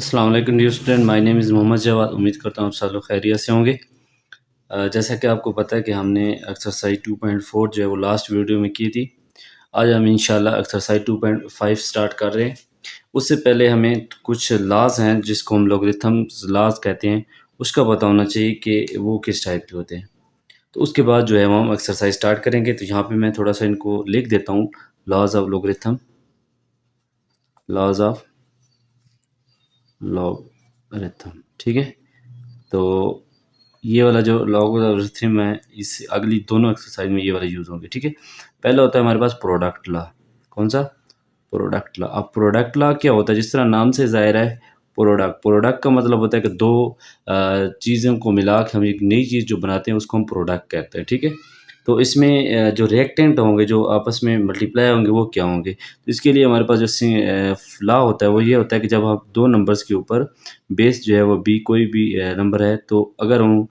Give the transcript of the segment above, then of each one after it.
अस्सलाम वालेकुम dear student, my name is Mohammad Jawad. उम्मीद करता हूँ आप सब लोग खैरियत से होंगे। जैसा कि आपको पता है कि हमने एक्सरसाइज 2.4 जो है वो लास्ट वीडियो में की थी। आज हम इंशाल्लाह एक्सरसाइज 2.5 स्टार्ट कर रहे हैं। उससे पहले हमें कुछ लॉज़ हैं जिसको हम लॉगरिथम्स लॉज़ कहते हैं, उसका पता होना चाहिए कि वो किस टाइप के होते हैं। तो उसके बाद जो है वो हम एक्सरसाइज स्टार्ट करेंगे। तो यहाँ पे मैं थोड़ा सा इनको लिख देता हूँ। Laws of logarithm, laws of logarithm, ठीक है। तो ये वाला जो लॉगरिथम है, इस अगली दोनों एक्सरसाइज में ये वाला यूज़ होंगे, ठीक है। पहला होता है हमारे पास प्रोडक्ट लॉ। कौन सा? Product law. अब प्रोडक्ट लॉ क्या होता है? जिस तरह नाम से ज़ाहिर है, प्रोडक्ट प्रोडक्ट का मतलब होता है कि दो चीज़ों को मिला के हम एक नई चीज़ जो बनाते हैं उसको हम प्रोडक्ट कहते हैं, ठीक है। तो इसमें जो रिएक्टेंट होंगे, जो आपस में मल्टीप्लाई होंगे, वो क्या होंगे? तो इसके लिए हमारे पास जो लॉ होता है वो ये होता है कि जब आप दो नंबर्स के ऊपर बेस जो है वो बी कोई भी नंबर है, तो अगर हम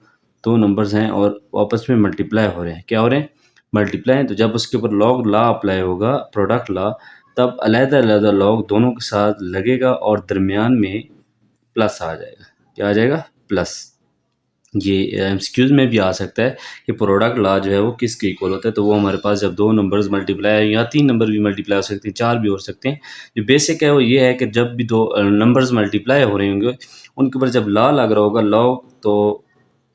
दो नंबर्स हैं और आपस में मल्टीप्लाई हो रहे हैं, क्या हो रहे हैं? मल्टीप्लाई हैं। तो जब उसके ऊपर लॉग लॉ अप्लाई होगा, प्रोडक्ट लॉ, तब अलग-अलग लॉग दोनों के साथ लगेगा और दरमियान में प्लस आ जाएगा। क्या आ जाएगा? प्लस। ये एमसीक्यूज़ में भी आ सकता है कि प्रोडक्ट लॉ जो है वो किसके इक्वल होता है। तो वो हमारे पास जब दो नंबर्स मल्टीप्लाई है, या तीन नंबर भी मल्टीप्लाई हो सकते हैं, चार भी हो सकते हैं। जो बेसिक है वो ये है कि जब भी दो नंबर्स मल्टीप्लाई हो रहे होंगे, उनके ऊपर जब लॉ लग रहा होगा, लॉ, तो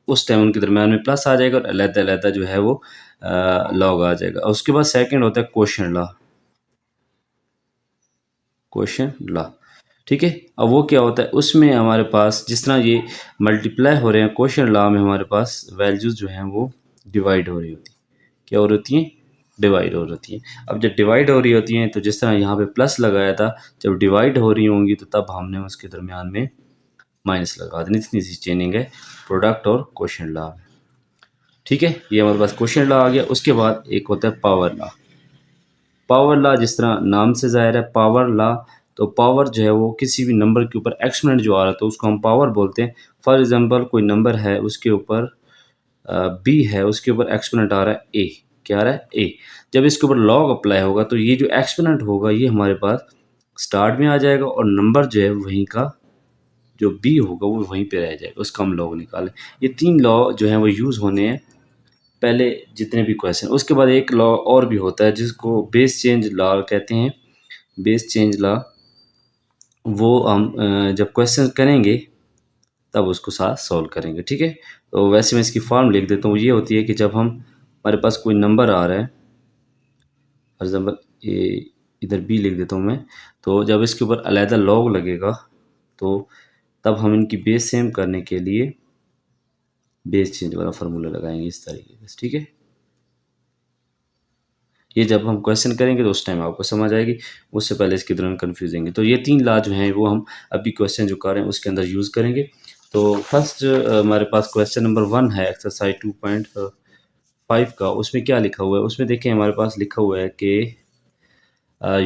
उस टाइम उनके दरमियान में प्लस आ जाएगा और अलग-अलग जो है वो लॉग आ जाएगा। और उसके बाद सेकंड होता है क्वोशंट लॉ। क्वोशंट लॉ, ठीक है। अब वो क्या होता है? उसमें हमारे पास जिस तरह ये मल्टीप्लाई हो रहे हैं, क्वोशंट लॉ में हमारे पास वैल्यूज़ जो हैं वो डिवाइड हो रही होती हैं। क्या हो रही होती हैं? डिवाइड हो रही होती हैं। अब जब डिवाइड हो रही होती हैं, तो जिस तरह यहाँ पे प्लस लगाया था, जब डिवाइड हो रही होंगी तो तब हमने उसके दरमियान में माइनस लगा देनी। इतनी सी चेंजिंग है प्रोडक्ट और क्वोशंट लॉ में, ठीक है। ये हमारे पास क्वोशंट लॉ आ गया। उसके बाद एक होता है पावर लॉ। पावर लॉ जिस तरह नाम से ज़ाहिर है, पावर लॉ, तो पावर जो है वो किसी भी नंबर के ऊपर एक्सपोनेंट जो आ रहा है तो उसको हम पावर बोलते हैं। फॉर एग्जांपल कोई नंबर है, उसके ऊपर बी है, उसके ऊपर एक्सपोनेंट आ रहा है ए। क्या आ रहा है? ए। जब इसके ऊपर लॉग अप्लाई होगा तो ये जो एक्सपोनेंट होगा ये हमारे पास स्टार्ट में आ जाएगा और नंबर जो है वहीं का जो बी होगा वो वहीं पे रह जाएगा, उसका हम लॉग निकालें। ये तीन लॉ जो हैं वो यूज़ होने हैं पहले जितने भी क्वेश्चन। उसके बाद एक लॉ और भी होता है जिसको बेस चेंज लॉ कहते हैं। बेस चेंज लॉ, वो हम जब क्वेश्चन करेंगे तब उसको साथ सॉल्व करेंगे, ठीक है। तो वैसे मैं इसकी फॉर्म लिख देता हूँ। ये होती है कि जब हम हमारे पास कोई नंबर आ रहा है, फॉर एग्जाम्पल ये इधर बी लिख देता हूँ मैं, तो जब इसके ऊपर अलहदा लॉग लगेगा तो तब हम इनकी बेस सेम करने के लिए बेस चेंज वाला फार्मूला लगाएंगे इस तरीके से, ठीक है। ये जब हम क्वेश्चन करेंगे तो उस टाइम आपको समझ आएगी, उससे पहले इसके दौरान कन्फ्यूजिंग है। तो ये तीन लॉ जो हैं वो हम अभी क्वेश्चन जो कर रहे हैं उसके अंदर यूज़ करेंगे। तो फर्स्ट हमारे पास क्वेश्चन नंबर 1 है एक्सरसाइज 2.5 का। उसमें क्या लिखा हुआ है? उसमें देखें हमारे पास लिखा हुआ है कि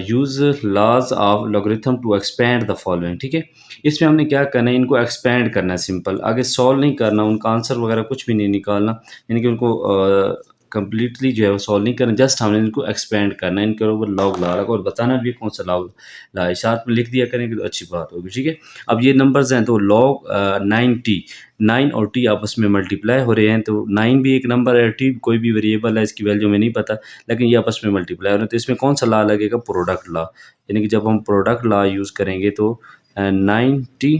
use laws of logarithm to expand the following, ठीक है। इसमें हमने क्या करना है? इनको एक्सपेंड करना है, सिंपल। आगे सॉल्व नहीं करना, उनका आंसर वगैरह कुछ भी नहीं निकालना, यानी कि उनको कंप्लीटली जो है वो सॉल्व नहीं करना, जस्ट हमने इनको एक्सपेंड करना है। इनके ऊपर लॉग ला रखा और बताना भी है कौन सा लॉग ला है। साथ में लिख दिया करेंगे तो अच्छी बात होगी, ठीक है। अब ये नंबर्स हैं तो लॉग 9t, 9 और t आपस में मल्टीप्लाई हो रहे हैं, तो 9 भी एक नंबर है, t कोई भी वेरिएबल है, इसकी वैल्यू में नहीं पता, लेकिन ये आपस में मल्टीप्लाई हो रहे हैं। तो इसमें कौन सा लॉ लगेगा? Product law. यानी कि जब हम प्रोडक्ट लॉ यूज़ करेंगे तो 9t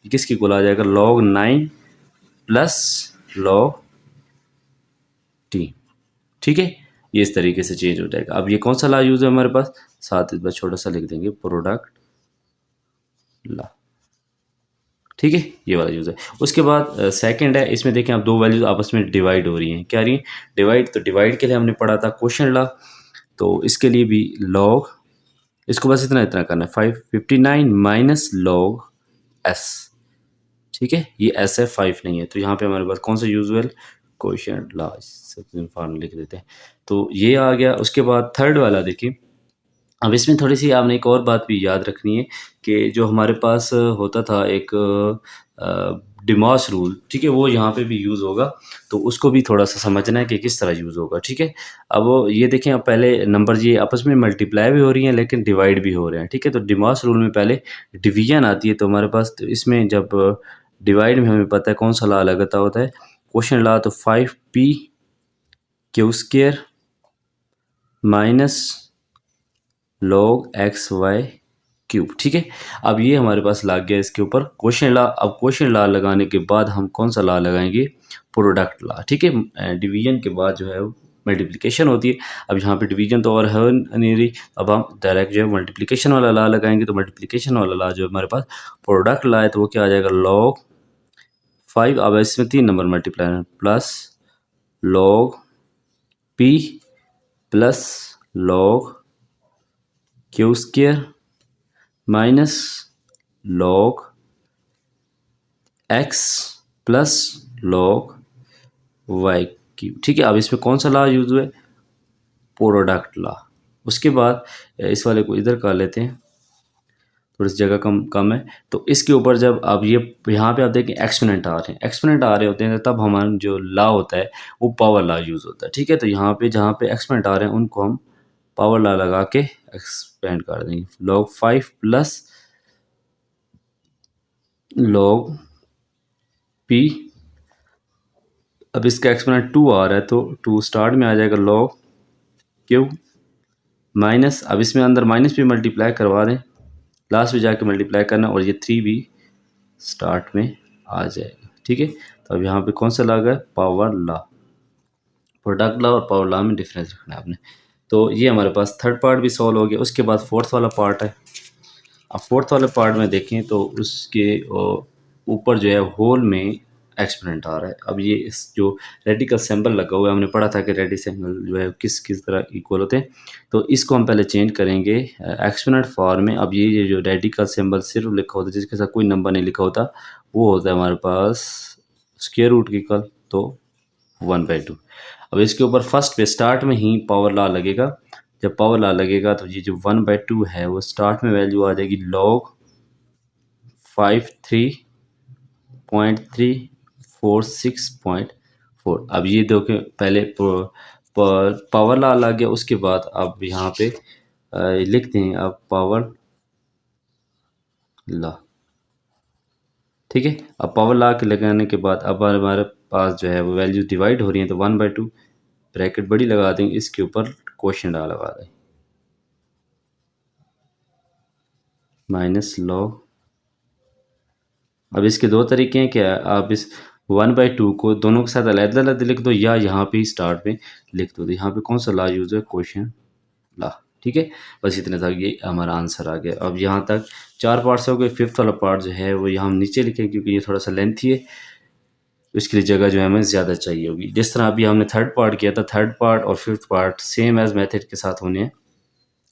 किसकी इक्वल आ जाएगा? log 9 प्लस log t, ठीक है। ये इस तरीके से चेंज हो जाएगा। अब ये कौन सा लॉ यूज़ है हमारे पास? साथ इस बार छोटा सा लिख देंगे, प्रोडक्ट लॉ, ठीक है। ये वाला यूज़ है। उसके बाद सेकंड है, इसमें देखें आप दो वैल्यूज आपस में डिवाइड हो रही हैं। क्या रही हैं? डिवाइड। तो डिवाइड के लिए हमने पढ़ा था क्वोशंट लॉ, तो इसके लिए भी लॉग, इसको बस इतना इतना करना है, 559 माइनस लॉग एस, ठीक है। ये एस है, 5 नहीं है, तो यहाँ पे हमारे पास कौन सा यूजुअल क्वोशंट लॉ, फॉर्मूला लिख देते हैं। तो ये आ गया। उसके बाद थर्ड वाला देखिए। अब इसमें थोड़ी सी आपने एक और बात भी याद रखनी है कि जो हमारे पास होता था एक डिमॉस रूल, ठीक है, वो यहाँ पे भी यूज़ होगा, तो उसको भी थोड़ा सा समझना है कि किस तरह यूज़ होगा, ठीक है। अब वो ये देखें, अब पहले नंबर ये आपस में मल्टीप्लाई भी हो रही हैं लेकिन डिवाइड भी हो रहे हैं, ठीक है। तो डिमॉस रूल में पहले डिवीजन आती है, तो हमारे पास तो इसमें जब डिवाइड में हमें पता है कौन सा लॉ लगाता होता है, क्वेश्चन लॉ, तो 5p Q square minus log X Y cube, ठीक है। अब ये हमारे पास लग गया इसके ऊपर क्वेश्चन लॉ। अब क्वेश्चन लॉ लगाने के बाद हम कौन सा लॉ लगाएंगे, प्रोडक्ट लॉ, ठीक है। डिवीजन के बाद जो है वो मल्टीप्लिकेशन होती है। अब यहाँ पे डिवीजन तो और है नहीं रही, अब हम डायरेक्ट जो है मल्टीप्लिकेशन वाला लॉ लगाएंगे। तो मल्टीप्लिकेशन वाला लॉ जो हमारे पास प्रोडक्ट लॉ है, तो वो क्या आ जाएगा, log 5, अब इसमें 3 number multiply plus log p plus log Q square minus log X plus log Y cube, ठीक है। अब इसमें कौन सा लॉ यूज हुआ है, प्रोडक्ट लॉ। उसके बाद इस वाले को इधर कर लेते हैं, थोड़ी सी जगह कम कम है, तो इसके ऊपर जब अब ये यहाँ पे आप देखें एक्सपोनेंट आ रहे हैं, एक्सपोनेंट आ रहे होते हैं, तब हमारा जो लॉ होता है वो पावर लॉ यूज़ होता है, ठीक है। तो यहाँ पे जहाँ पे एक्सपोनेंट आ रहे हैं उनको हम पावर लॉ लगा के एक्सपेंड कर देंगे, log 5 प्लस log p। अब इसका एक्सपोनेंट 2 आ रहा है, तो 2 स्टार्ट में आ जाएगा log क्यू माइनस, अब इसमें अंदर माइनस भी मल्टीप्लाई करवा दें, लास्ट में जाके मल्टीप्लाई करना, और ये 3 भी स्टार्ट में आ जाएगा, ठीक है। तो अब यहाँ पे कौन सा लॉ है, पावर लॉ। प्रोडक्ट लॉ और पावर लॉ में डिफरेंस रखना है आपने। तो ये हमारे पास थर्ड पार्ट भी सॉल्व हो गया। उसके बाद फोर्थ वाला पार्ट है। अब फोर्थ वाले पार्ट में देखें तो उसके ऊपर जो है होल में एक्सपोनेंट आ रहा है। अब ये इस जो रेडिकल सिंबल लगा हुआ है, हमने पढ़ा था कि रेडिकल जो है किस किस तरह इक्वल होते हैं, तो इसको हम पहले चेंज करेंगे एक्सपोनेंट फॉर्म में। अब ये जो रेडिकल सिंबल सिर्फ लिखा होता है, जिसके साथ कोई नंबर नहीं लिखा होता, वो होता है हमारे पास स्क्वायर रूट की कल, तो 1/2। अब इसके ऊपर फर्स्ट पे स्टार्ट में ही पावर लॉ लगेगा। जब पावर लॉ लगेगा तो ये जो 1/2 है वो स्टार्ट में वैल्यू आ जाएगी log 53.346.4। अब ये देखो पहले पावर लॉ लग गया, उसके बाद अब यहाँ पे लिखते हैं अब पावर लॉ, ठीक है। अब पावर लॉ के लगाने के बाद अब हमारे पास जो है वो वैल्यू डिवाइड हो रही है, तो 1/2 ब्रैकेट बड़ी लगा देंगे, इसके ऊपर क्वेश्चन लॉ लगा दें, माइनस log। अब इसके दो तरीके हैं, क्या आप इस 1/2 को दोनों के साथ अलग अलग लिख दो, या यहाँ पे ही स्टार्ट में लिख दो। तो यहाँ पे कौन सा लॉ यूज है, क्वेश्चन लॉ, ठीक है। बस इतने तक ये हमारा आंसर आ गया। अब यहाँ तक 4 पार्ट्स हो गए। फिफ्थ वाला पार्ट जो है वो यहाँ हम नीचे लिखें, क्योंकि ये थोड़ा सा लेंथी है, इसके लिए जगह जो है हमें ज़्यादा चाहिए होगी। जिस तरह अभी हमने थर्ड पार्ट किया था, थर्ड पार्ट और fifth part same as method के साथ होने हैं।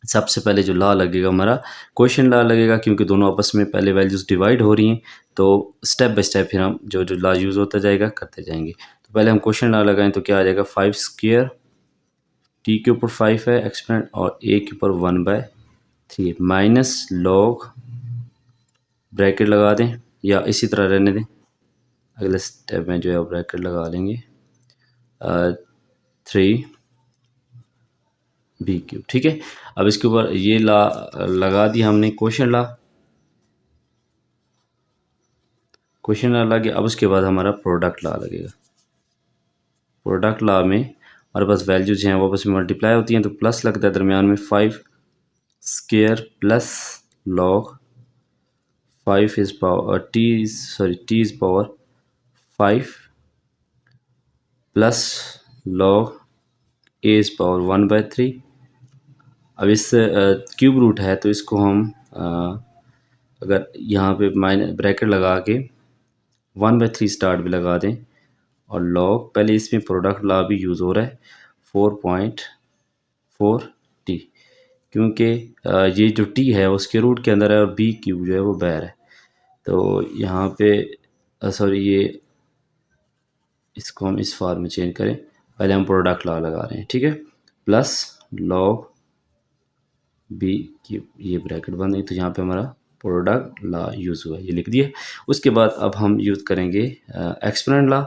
सबसे पहले जो लॉ लगेगा हमारा क्वेश्चन लॉ लगेगा, क्योंकि दोनों आपस में पहले वैल्यूज़ डिवाइड हो रही हैं, तो स्टेप बाय स्टेप फिर हम जो जो लॉ यूज़ होता जाएगा करते जाएंगे। तो पहले हम क्वेश्चन लॉ लगाएं, तो क्या आ जाएगा, 5 स्क्वायर, टी के ऊपर 5 है एक्सपोनेंट, और ए के ऊपर 1/3 माइनस log, ब्रैकेट लगा दें या इसी तरह रहने दें, अगले स्टेप में जो है ब्रैकेट लगा लेंगे, 3b3, ठीक है। अब इसके ऊपर ये लॉ लगा दिया हमने, क्वेश्चन लॉ, क्वेश्चन लॉ लगे। अब उसके बाद हमारा प्रोडक्ट लॉ लगेगा। प्रोडक्ट लॉ में हमारे पास वैल्यूज हैं वो आपस में मल्टीप्लाई होती हैं, तो प्लस लगता है दरमियान में, 5 square plus log 5 is power T is power 5 plus log A is power 1/3। अब इस क्यूब रूट है, तो इसको हम अगर यहाँ पे माइनस ब्रैकेट लगा के 1/3 स्टार्ट भी लगा दें, और log, पहले इसमें प्रोडक्ट लॉ भी यूज़ हो रहा है, 4.4t, क्योंकि ये जो t है उसके रूट के अंदर है, और b क्यूब जो है वो बाहर है। तो यहाँ पे सॉरी, ये इसको हम इस फॉर्म में चेंज करें, पहले हम प्रोडक्ट लॉ लगा रहे हैं, ठीक है, प्लस log b क्यूब, ये ब्रैकेट बंद है, तो यहाँ पे हमारा प्रोडक्ट लॉ यूज़ हुआ है, ये लिख दिया। उसके बाद अब हम यूज़ करेंगे एक्सपोनेंट लॉ।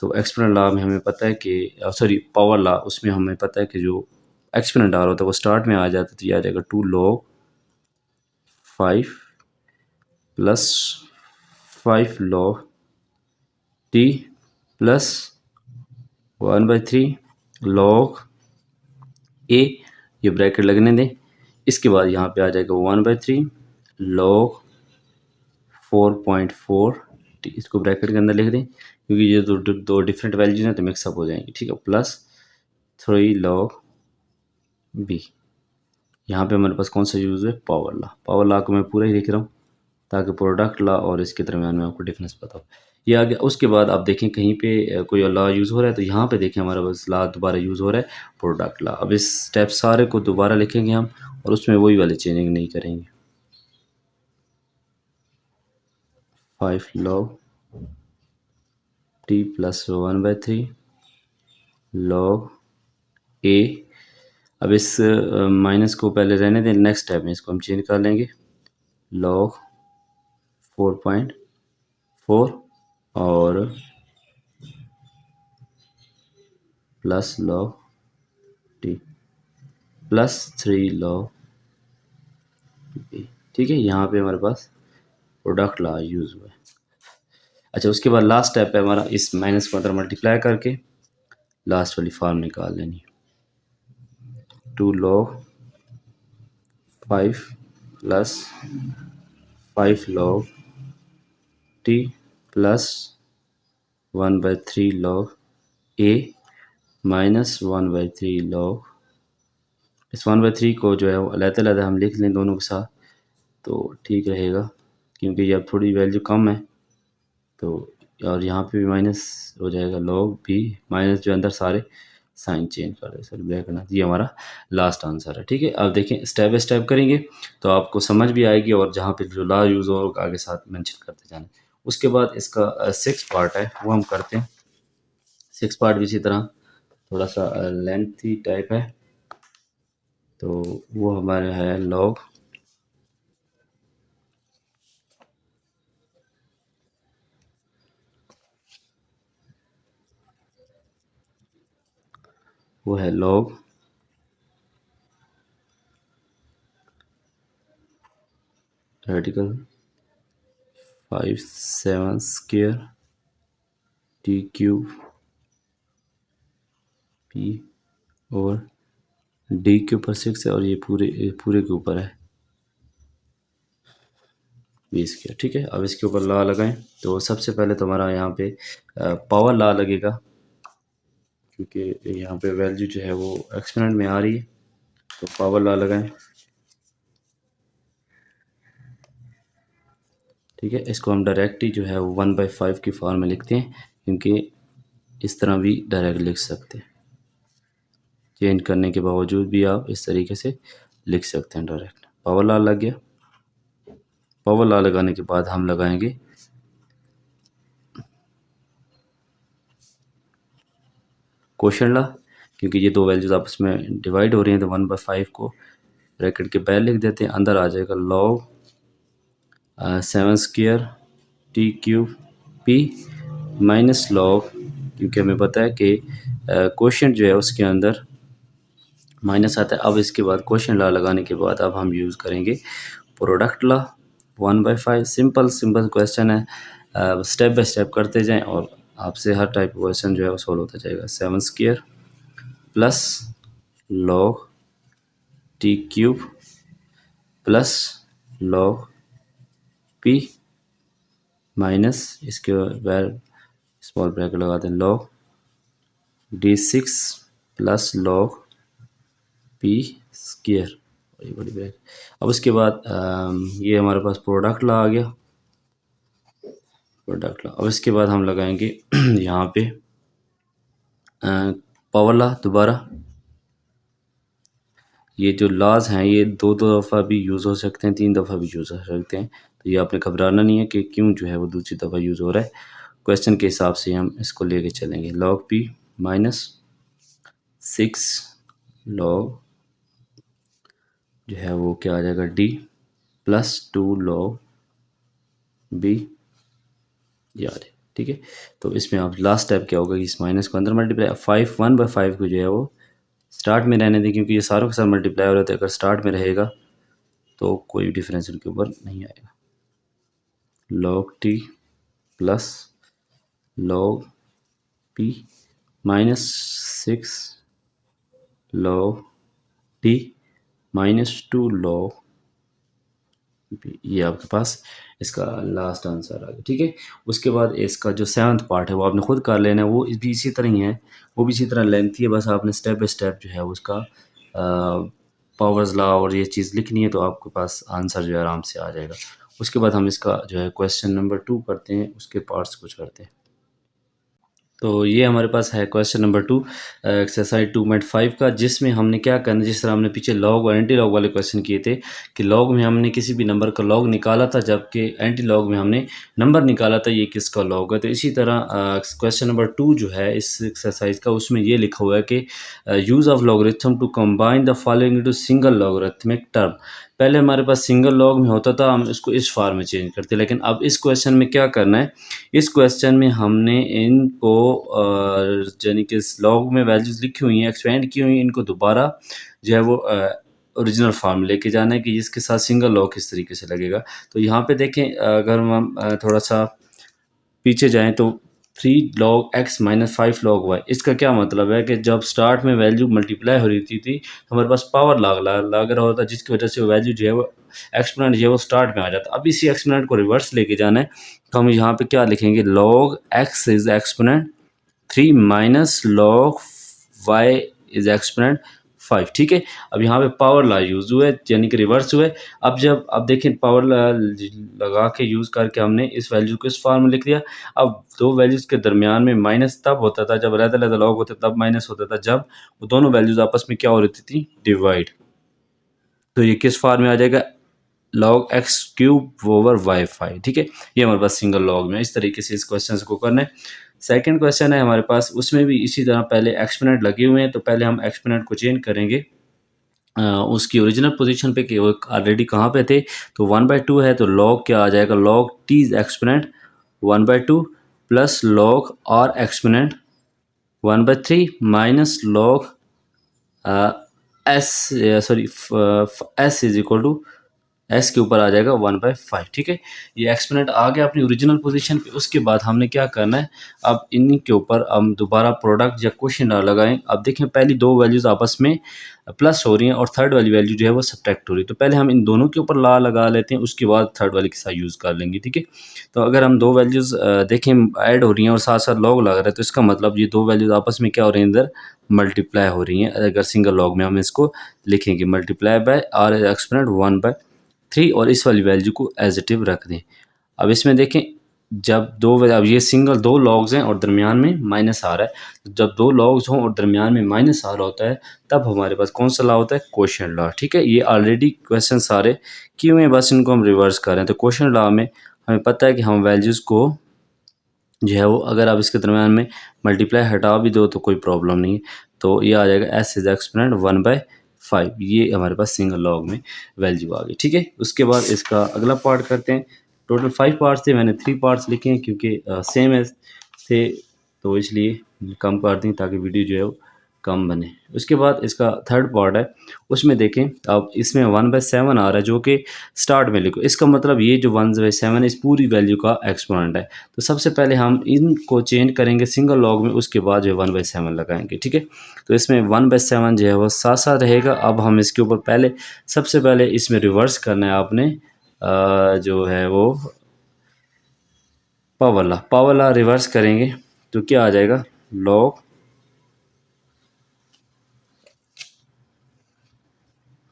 तो एक्सपोनेंट लॉ में हमें पता है कि सॉरी पावर लॉ, उसमें हमें पता है कि जो एक्सपोनेंट आ रहा होता है वो स्टार्ट में आ जाता है, तो ये आ जाएगा 2 log 5 plus 5 log t plus 1/3 log a, ये ब्रैकेट लगने दें। इसके बाद यहाँ पे आ जाएगा 1/3 log 4.4 t, इसको ब्रैकेट के अंदर लिख दें क्योंकि ये दो डिफरेंट वैल्यूज हैं तो मिक्सअप हो जाएंगे, ठीक है। Plus 3 log b। यहाँ पे हमारे पास कौन सा यूज़ है, पावर लॉ। पावर लॉ को मैं पूरा ही लिख रहा हूँ ताकि प्रोडक्ट लॉ और इसके दरमियान में आपको डिफरेंस पता हो। ये आ गया। उसके बाद आप देखें कहीं पे कोई लॉ यूज़ हो रहा है तो यहाँ पे देखें हमारा बस लॉ दोबारा यूज़ हो रहा है, प्रोडक्ट लॉ। अब इस स्टेप सारे को दोबारा लिखेंगे हम और उसमें वही वाली चेंजिंग नहीं करेंगे। 5 log t plus 1/3 log a। अब इस माइनस को पहले रहने दें, नेक्स्ट स्टेप में इसको हम चेंज कर लेंगे log 4.4 और plus log t plus 3 log b, ठीक है। यहाँ पे हमारे पास प्रोडक्ट लॉ यूज़ हुआ है। अच्छा, उसके बाद लास्ट स्टेप है हमारा, इस माइनस को अंदर मल्टीप्लाई करके लास्ट वाली फॉर्म निकाल लेनी। 2 log 5 plus 5 log t plus 1/3 log a minus 1/3 log, इस 1/3 को जो है वो अलग-अलग हम लिख लें दोनों के साथ तो ठीक रहेगा क्योंकि ये अब थोड़ी वैल्यू कम है तो, और यहाँ पे भी माइनस हो जाएगा log b माइनस जो अंदर सारे साइन चेंज कर दे सर ब्लैक करना। ये हमारा लास्ट आंसर है, ठीक है। अब देखें स्टेप बाय स्टेप करेंगे तो आपको समझ भी आएगी और जहाँ पे जो लॉ यूज़ हो आगे साथ मेंशन करते जाना। उसके बाद इसका 6 पार्ट है वो हम करते हैं। 6 पार्ट भी इसी तरह थोड़ा सा लेंथी टाइप है तो वो हमारा है log वो है log radical 5 7 square t cube p और d के ऊपर 6 है और ये पूरे पूरे के ऊपर है 20 के, ठीक है। अब इसके ऊपर लॉ लगाएं तो सबसे पहले तो हमारा यहाँ पे पावर लॉ लगेगा क्योंकि यहाँ पे वैल्यू जो है वो एक्सपोनेंट में आ रही है तो पावर लॉ लगाएं, ठीक है। इसको हम डायरेक्ट ही जो है वो 1/5 की फॉर्म में लिखते हैं क्योंकि इस तरह भी डायरेक्ट लिख सकते हैं, चेंज करने के बावजूद भी आप इस तरीके से लिख सकते हैं डायरेक्ट। पावर लॉ लग गया। पावर लॉ लगाने के बाद हम लगाएंगे क्वोशंट लॉ क्योंकि ये दो वैल्यूज आपस में डिवाइड हो रही हैं तो 1/5 को ब्रैकेट के बाहर लिख देते हैं, अंदर आ जाएगा log 7 square T cube P minus log, क्योंकि हमें पता है कि क्वोशंट जो है उसके अंदर माइनस आता है। अब इसके बाद क्वोशंट लॉ लगाने के बाद अब हम यूज़ करेंगे product law 1/5। Simple simple question है, स्टेप बाय स्टेप करते जाएं और आपसे हर टाइप का क्वेश्चन जो है वो सॉल्व होता जाएगा। 7 square plus log T cube plus log p minus इसके बाद स्मॉल ब्रैकेट लगा दें log d6 plus log p square, बड़ी बड़ी ब्रैकेट। अब उसके बाद ये हमारे पास प्रोडक्ट लॉ आ गया, प्रोडक्ट लॉ। अब इसके बाद हम लगाएंगे यहाँ पे पावर लॉ दोबारा। ये जो लॉज हैं ये दो दो दफ़ा भी यूज़ हो सकते हैं, 3 दफ़ा भी यूज़ हो सकते हैं, तो ये आपने घबराना नहीं है कि क्यों जो है वो दूसरी दफ़ा यूज़ हो रहा है। क्वेश्चन के हिसाब से हम इसको लेके चलेंगे। log p माइनस 6 log जो है वो क्या आ जाएगा d +2 log b याद है, ठीक है। तो इसमें आप लास्ट स्टेप क्या होगा कि इस माइनस को अंदर मल्टीप्लाई 5 1/5 को जो है वो स्टार्ट में रहने दें, क्योंकि ये सारों के साथ मल्टीप्लाई हो रहा था। अगर स्टार्ट में रहेगा तो कोई डिफरेंस उनके ऊपर नहीं आएगा। log t plus log p -6 log t -2 log ये आपके पास इसका लास्ट आंसर आ गया, ठीक है। उसके बाद इसका जो 7th पार्ट है वो आपने खुद कर लेना है, वो भी इसी तरह ही है, वो भी इसी तरह लेंथी है, बस आपने स्टेप बाय स्टेप जो है उसका पावर्स लॉ और ये चीज़ लिखनी है, तो आपके पास आंसर जो है आराम से आ जाएगा। उसके बाद हम इसका जो है क्वेश्चन नंबर 2 करते हैं, उसके पार्ट्स कुछ करते हैं। तो ये हमारे पास है क्वेश्चन नंबर 2 एक्सरसाइज 2.5 का, जिसमें हमने क्या करना, जिस तरह हमने पीछे लॉग और एंटी लॉग वाले क्वेश्चन किए थे कि लॉग में हमने किसी भी नंबर का लॉग निकाला था, जबकि एंटी लॉग में हमने नंबर निकाला था ये किसका लॉग है। तो इसी तरह क्वेश्चन नंबर 2 जो है इस एक्सरसाइज का, उसमें ये लिखा हुआ है कि use of logarithm to combine the following into single logarithmic term. पहले हमारे पास सिंगल लॉग में होता था, हम इसको इस फॉर्म में चेंज करते, लेकिन अब इस क्वेश्चन में क्या करना है, इस क्वेश्चन में हमने इनको यानी कि इस लॉग में वैल्यूज़ लिखी हुई हैं, एक्सपेंड की हुई हैं, इनको दोबारा जो है वो ओरिजिनल फॉर्म में लेके जाना है कि इसके साथ सिंगल लॉग किस तरीके से लगेगा। तो यहाँ पे देखें, अगर हम थोड़ा सा पीछे जाएँ तो 3 log x minus 5 log y, इसका क्या मतलब है कि जब स्टार्ट में वैल्यू मल्टीप्लाई हो रही थी तो हमारे पास पावर लग रहा होता, जिसकी वजह से वैल्यू जो है वो एक्सपोनेंट जो है वो स्टार्ट में आ जाता। अब इसी एक्सपोनेंट को रिवर्स लेके जाना है, तो हम यहाँ पे क्या लिखेंगे, log x is exponent 3 minus log y is exponent 5, ठीक है। अब यहाँ पे पावर ला यूज़ हुए, यानी कि रिवर्स हुए। अब देखें, पावर लगा के यूज़ करके हमने इस वैल्यू को इस फॉर्म में लिख दिया। अब दो वैल्यूज़ के दरमियान में माइनस तब होता था जब अलग-अलग लॉग होते, तब माइनस होता था जब वो दोनों वैल्यूज़ आपस में क्या हो रही थी, डिवाइड। तो ये किस फॉर्म में आ जाएगा, log x cube over y5, ठीक है। ये हमारे पास सिंगल लॉग में, इस तरीके से इस क्वेश्चन को करना है। सेकंड क्वेश्चन है हमारे पास, उसमें भी इसी तरह पहले एक्सपोनेंट लगे हुए हैं, तो पहले हम एक्सपोनेंट को चेंज करेंगे उसकी ओरिजिनल पोजीशन पे कि वो ऑलरेडी कहाँ पे थे। तो 1/2 है, तो log क्या आ जाएगा, log t is exponent 1/2 plus log r exponent 1/3 minus log s is equal to S के ऊपर आ जाएगा 1/5, ठीक है। ये एक्सपोनेंट आ गया अपनी ओरिजिनल पोजीशन पे। उसके बाद हमने क्या करना है, अब इन्हीं के ऊपर हम दोबारा प्रोडक्ट या क्वेश्चन लगाएं। अब देखें, पहली दो वैल्यूज़ आपस में प्लस हो रही हैं और थर्ड वाली वैल्यू जो है वो सब्ट्रैक्ट हो रही है, तो पहले हम इन दोनों के ऊपर ला लगा लेते हैं, उसके बाद थर्ड वाली के साथ यूज़ कर लेंगे, ठीक है। तो अगर हम दो वैल्यूज़ देखें ऐड हो रही हैं और साथ साथ लॉग लगा रहे हैं, तो इसका मतलब ये दो वैल्यूज़ आपस में क्या हो रही हैं, अंदर मल्टीप्लाई हो रही हैं। अगर सिंगल लॉग में हम इसको लिखेंगे, मल्टीप्लाई बाय आर एक्सपोनेंट 1/3 और इस वाली वैल्यू को एज इट इव रख दें। अब इसमें देखें, अब ये सिंगल दो लॉग्स हैं और दरमियान में माइनस आ रहा है, तो जब दो लॉग्स हों और दरमियान में माइनस आ रहा होता है, तब हमारे पास कौन सा लॉ होता है, क्वोशिएंट लॉ, ठीक है। ये ऑलरेडी क्वेश्चन सारे किए हुए हैं, बस इनको हम रिवर्स कर रहे हैं। तो क्वोशिएंट लॉ में हमें पता है कि हम वैल्यूज़ को जो है वो, अगर आप इसके दरमियान में मल्टीप्लाई हटा भी दो तो कोई प्रॉब्लम नहीं है। तो ये आ जाएगा एस इज एक्सपोनेंट 1/5, ये हमारे पास सिंगल लॉग में वैल्यू आ गई, ठीक है। उसके बाद इसका अगला पार्ट करते हैं। टोटल 5 पार्ट्स थे, मैंने 3 पार्ट्स लिखे हैं क्योंकि सेम है थे, तो इसलिए कम कर दी ताकि वीडियो जो है वो कम बने। उसके बाद इसका थर्ड पार्ट है, उसमें देखें, अब इसमें 1/7 आ रहा है जो कि स्टार्ट में लिखो। इसका मतलब ये जो 1/7 इस पूरी वैल्यू का एक्सपोनेंट है। तो सबसे पहले हम इनको चेंज करेंगे सिंगल लॉग में, उसके बाद जो है 1/7 लगाएंगे, ठीक है। तो इसमें 1/7 जो है वो साथ साथ रहेगा। अब हम इसके ऊपर सबसे पहले इसमें रिवर्स करना है आपने, जो है वो पावर ला रिवर्स करेंगे तो क्या आ जाएगा, लॉग,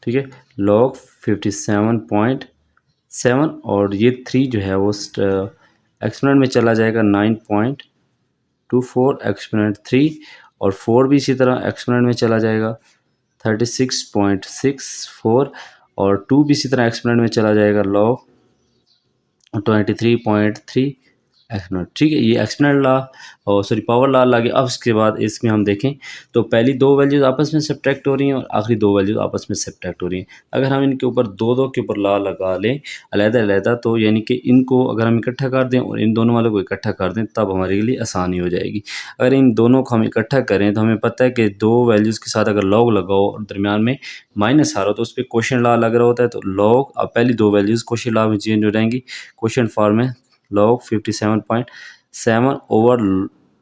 ठीक है, log 57.7 और ये 3 जो है वो एक्सपोनेंट में चला जाएगा 9.24 एक्सपोनेंट 3 और 4 भी इसी तरह एक्सपोनेंट में चला जाएगा 36.64 और 2 भी इसी तरह एक्सपोनेंट में चला जाएगा log 23.3 एक्सपोनेंट, ठीक है, ये एक्सपोनेंट लॉ और सॉरी पावर लॉ लगे। अब इसके बाद इसमें हम देखें तो पहली दो वैल्यूज़ आपस में सब्ट्रैक्ट हो रही हैं और आखिरी दो वैल्यूज़ आपस में सब्ट्रैक्ट हो रही हैं। अगर हम इनके ऊपर दो दो के ऊपर लॉ लगा लें अलग-अलग, तो यानी कि इनको अगर हम इकट्ठा कर दें और इन दोनों वालों को इकट्ठा कर दें, तब हमारे लिए आसानी हो जाएगी। अगर इन दोनों को हम इकट्ठा करें तो हमें पता है कि दो वैल्यूज़ के साथ अगर लॉग लगाओ और दरमियान में माइनस आ रहा हो तो उस पर क्वोशिएंट लॉ लग रहा होता है। तो लॉग, अब पहली दो वैल्यूज़ क्वोशिएंट लॉ में चेंज हो जाएंगी, क्वोशिएंट फॉर्म में log 57.7 ओवर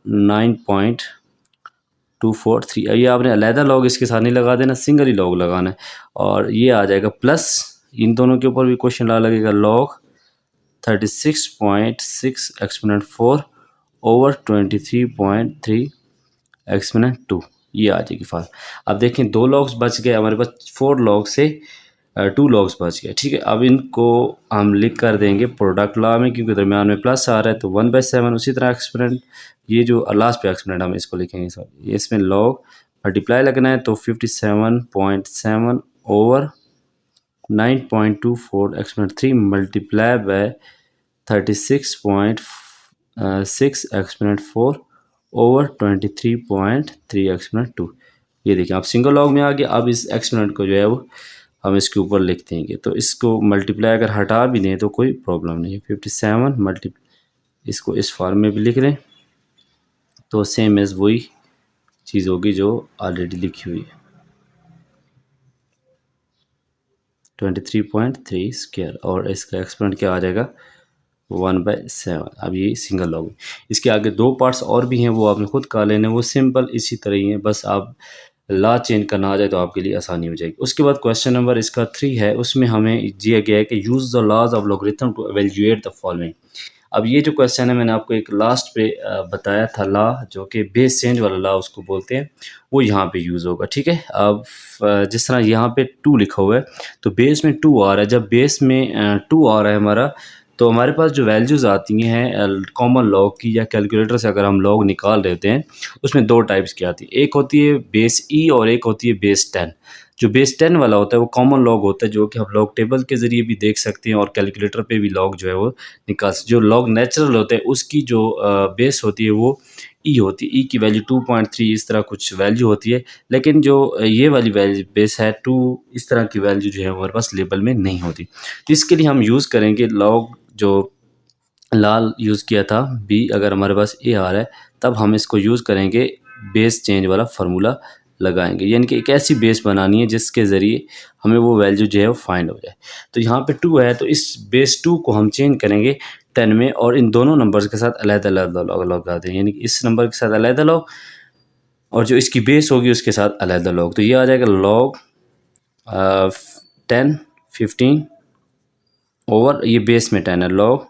9.243। ये आपने अलहदा लॉग इसके साथ नहीं लगा देना, सिंगल ही लॉग लगाना है। और ये आ जाएगा प्लस, इन दोनों के ऊपर भी क्वेश्चन ला लगेगा log 36.6 एक्सपोनेंट 4 ओवर 23.3 एक्सपोनेंट 2। ये आ जाएगी फाल। अब देखें दो लॉग्स बच गए हमारे पास, 4 लॉग से 2 लॉग्स बच गए, ठीक है। अब इनको हम लिख कर देंगे प्रोडक्ट लॉ में, क्योंकि दरमियान में प्लस आ रहा है तो 1/7। उसी तरह एक्सपोनेंट, ये जो लास्ट पे एक्सपोनेंट हम इसको लिखेंगे सर, इसमें लॉग मल्टीप्लाई लगना है तो 57.7 over 9.24 exponent 3 multiply by 36.6 exponent 4 over 23.3 exponent 2। ये देखिए आप सिंगल लॉग में आ गया। अब इस एक्सपोनेंट को जो है वो हम इसके ऊपर लिख देंगे, तो इसको मल्टीप्लाई अगर हटा भी दें तो कोई प्रॉब्लम नहीं है। 57 मल्टी, इसको इस फॉर्म में भी लिख लें तो सेम एज वही चीज़ होगी जो ऑलरेडी लिखी हुई है, 23.3 स्क्वायर, और इसका एक्सपोनेंट क्या आ जाएगा 1/7। अब ये सिंगल लॉग। इसके आगे दो पार्ट्स और भी हैं, वो आपने खुद कर लेने, वो सिंपल इसी तरह ही है, बस आप ला चेंज करना आ जाए तो आपके लिए आसानी हो जाएगी। उसके बाद क्वेश्चन नंबर इसका 3 है, उसमें हमें दिया गया है कि use the laws of logarithm to evaluate the following. अब ये जो क्वेश्चन है मैंने आपको एक लास्ट पे बताया था लॉ, जो कि बेस चेंज वाला लॉ उसको बोलते हैं, वो यहाँ पे यूज़ होगा, ठीक है। अब जिस तरह यहाँ पे 2 लिखा हुआ है तो बेस में 2 आ रहा है, जब बेस में 2 आ रहा है हमारा, तो हमारे पास जो वैल्यूज़ आती हैं कॉमन लॉग की या कैलकुलेटर से अगर हम लॉग निकाल लेते हैं, उसमें दो टाइप्स की आती है, एक होती है बेस ई और एक होती है बेस 10। जो बेस 10 वाला होता है वो कॉमन लॉग होता है, जो कि हम लॉग टेबल के ज़रिए भी देख सकते हैं और कैलकुलेटर पे भी लॉग जो है वो निकाल सकते। जो लॉग नेचुरल होता है उसकी जो बेस होती है वो ई होती है, ई की वैल्यू 2.3 इस तरह कुछ वैल्यू होती है। लेकिन जो ये वाली वैल्यू बेस है 2, इस तरह की वैल्यू जो है हमारे पास लेबल में नहीं होती। इसके लिए हम यूज़ करेंगे लॉग, जो लाल यूज़ किया था बी, अगर हमारे पास ए आ रहा है तब हम इसको यूज़ करेंगे, बेस चेंज वाला फार्मूला लगाएंगे, यानी कि एक ऐसी बेस बनानी है जिसके ज़रिए हमें वो वैल्यू जो है वो फाइंड हो जाए। तो यहाँ पे 2 है तो इस बेस 2 को हम चेंज करेंगे 10 में, और इन दोनों नंबर्स के साथ अलग-अलग लॉग लगा देंगे, यानी कि इस नंबर के साथ अलग-अलग लॉग और जो इसकी बेस होगी उसके साथ अलग-अलग लॉग। तो ये आ जाएगा लॉग 10 15 ओवर, ये बेस में 10 है, लॉग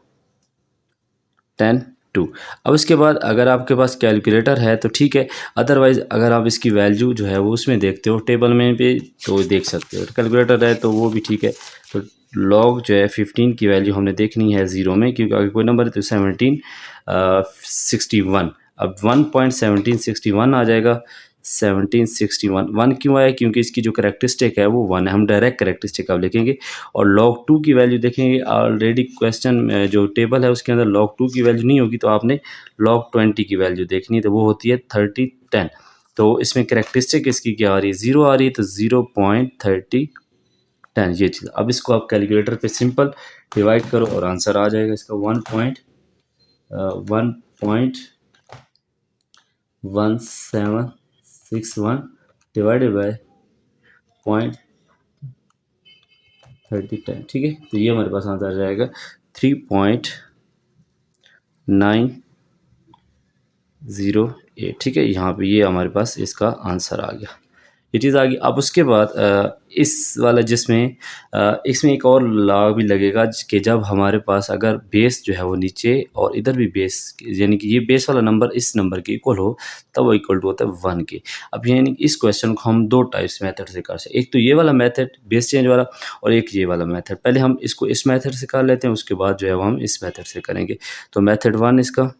10 2। अब इसके बाद अगर आपके पास कैलकुलेटर है तो ठीक है, अदरवाइज़ अगर आप इसकी वैल्यू जो है वो उसमें देखते हो टेबल में भी तो देख सकते हो, कैलकुलेटर है तो वो भी ठीक है। तो लॉग जो है 15 की वैल्यू हमने देखनी है ज़ीरो में, क्योंकि अगर कोई नंबर है तो 1761। अब 1.1761 आ जाएगा, 1761 1 क्यों आया, क्योंकि इसकी जो करेक्टरिस्टिक है वो 1 है, हम डायरेक्ट करेक्टरिस्टिक अब लिखेंगे। और log 2 की वैल्यू देखेंगे, ऑलरेडी क्वेश्चन जो टेबल है उसके अंदर log 2 की वैल्यू नहीं होगी, तो आपने log 20 की वैल्यू देखनी है, तो वो होती है 30 10। तो इसमें करेक्टरिस्टिक इसकी क्या आ रही है, 0 आ रही है, तो 0.30 10 ये चीज़। अब इसको आप कैलकुलेटर पे सिंपल डिवाइड करो और आंसर आ जाएगा इसका 1.1761 डिवाइडेड बाय 0.3010, ठीक है। तो ये हमारे पास आंसर आ जाएगा 3.908, ठीक है। यहाँ पे ये हमारे पास इसका आंसर आ गया, ये चीज़ आ गई। अब उसके बाद इस वाला जिसमें इसमें एक और लॉ भी लगेगा कि जब हमारे पास अगर बेस जो है वो नीचे और इधर भी बेस, यानी कि ये बेस वाला नंबर इस नंबर के इक्वल हो, तब वो इक्वल टू होता है 1 के। अब यानी कि इस क्वेश्चन को हम दो टाइप्स मेथड से कर सकते हैं, एक तो ये वाला मेथड बेस चेंज वाला और एक ये वाला मेथड। पहले हम इसको इस मेथड से कर लेते हैं, उसके बाद जो है वो हम इस मेथड से करेंगे। तो मेथड 1 इसका